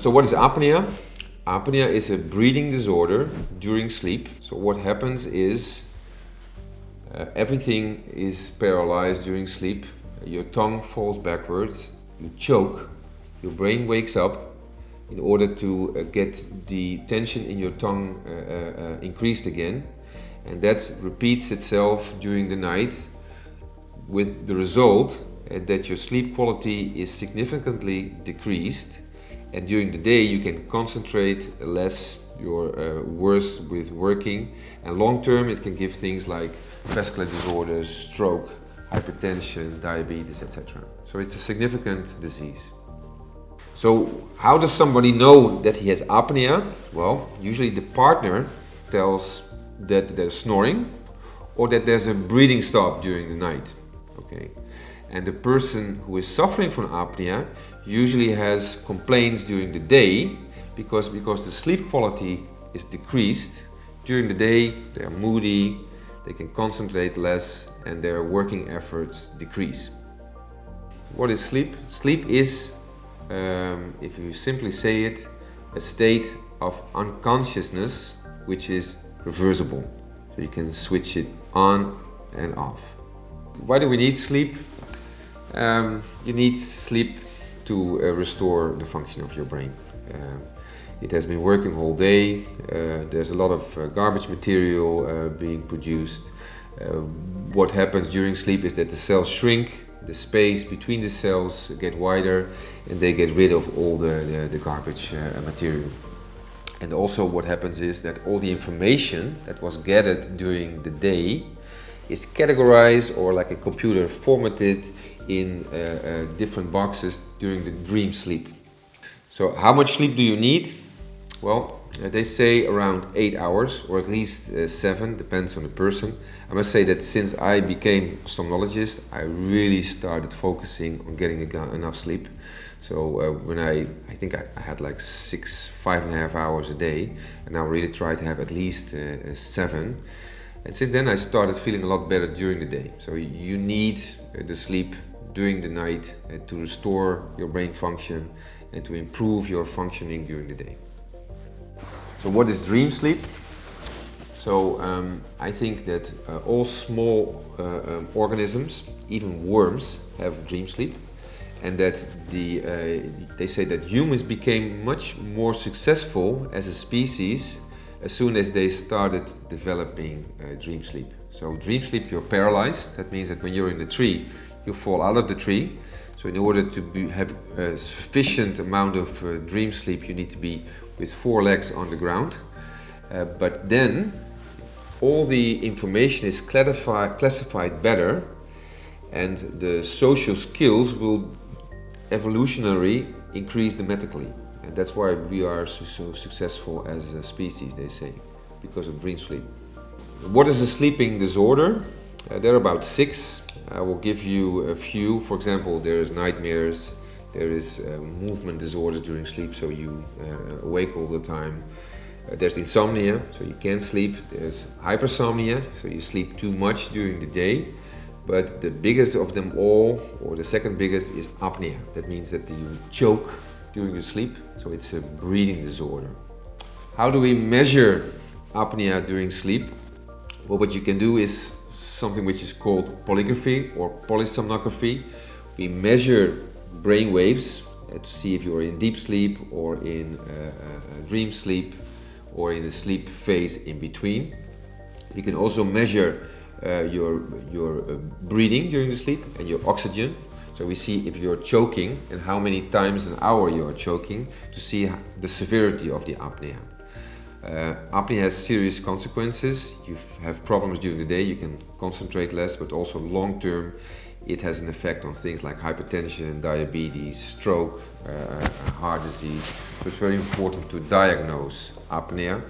So what is apnea? Apnea is a breathing disorder during sleep. So what happens is everything is paralyzed during sleep. Your tongue falls backwards, you choke, your brain wakes up in order to get the tension in your tongue increased again, and that repeats itself during the night with the result that your sleep quality is significantly decreased, and during the day you can concentrate less, you're worse with working, and long term it can give things like vascular disorders, stroke, hypertension, diabetes, etc. So it's a significant disease. So how does somebody know that he has apnea? Well, usually the partner tells that there's snoring or that there's a breathing stop during the night. Okay. And the person who is suffering from apnea usually has complaints during the day because the sleep quality is decreased. During the day they are moody, they can concentrate less, and their working efforts decrease. What is sleep? Sleep is, if you simply say it, a state of unconsciousness which is reversible. So you can switch it on and off. Why do we need sleep? You need sleep to restore the function of your brain. It has been working all day, there's a lot of garbage material being produced. What happens during sleep is that the cells shrink, the space between the cells get wider, and they get rid of all the garbage material. And also what happens is that all the information that was gathered during the day is categorized, or like a computer formatted in different boxes during the dream sleep. So how much sleep do you need? Well, they say around 8 hours, or at least 7, depends on the person. I must say that since I became a somnologist, I really started focusing on getting enough sleep. So when I think I had like 5.5 hours a day, and now I really try to have at least 7. And since then I started feeling a lot better during the day. So you need the sleep during the night to restore your brain function and to improve your functioning during the day. So what is dream sleep? So I think that all small organisms, even worms, have dream sleep, and that they say that humans became much more successful as a species as soon as they started developing dream sleep. So dream sleep, you're paralyzed. That means that when you're in the tree, you fall out of the tree. So in order to have a sufficient amount of dream sleep, you need to be with 4 legs on the ground. But then all the information is classified better, and the social skills will evolutionarily increase dramatically. And that's why we are so successful as a species, they say, because of dream sleep. What is a sleeping disorder? There are about 6. I will give you a few. For example, there is nightmares, there is movement disorders during sleep, so you awake all the time. There's insomnia, so you can't sleep. There's hypersomnia, so you sleep too much during the day. But the biggest of them all, or the second biggest, is apnea. That means that you choke during your sleep, so it's a breathing disorder. How do we measure apnea during sleep? Well, what you can do is something which is called polygraphy or polysomnography. We measure brain waves to see if you're in deep sleep or in dream sleep or in a sleep phase in between. You can also measure your breathing during the sleep and your oxygen. So we see if you're choking and how many times an hour you are choking to see the severity of the apnea. Apnea has serious consequences. You have problems during the day, you can concentrate less, but also long term it has an effect on things like hypertension, diabetes, stroke, heart disease. So it's very important to diagnose apnea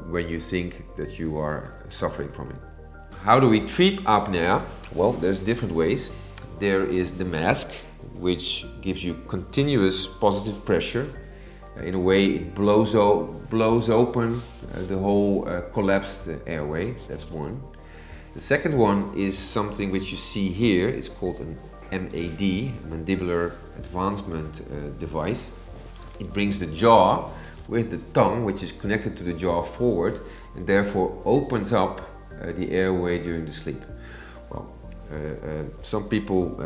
when you think that you are suffering from it. How do we treat apnea? Well, there's different ways. There is the mask, which gives you continuous positive pressure. In a way, it blows open the whole collapsed airway. That's one. The second one is something which you see here. It's called an MAD, mandibular advancement device. It brings the jaw with the tongue, which is connected to the jaw, forward, and therefore opens up the airway during the sleep. Well, some people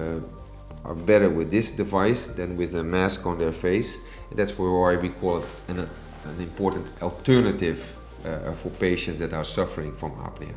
are better with this device than with a mask on their face, and that's why we call it an important alternative for patients that are suffering from apnea.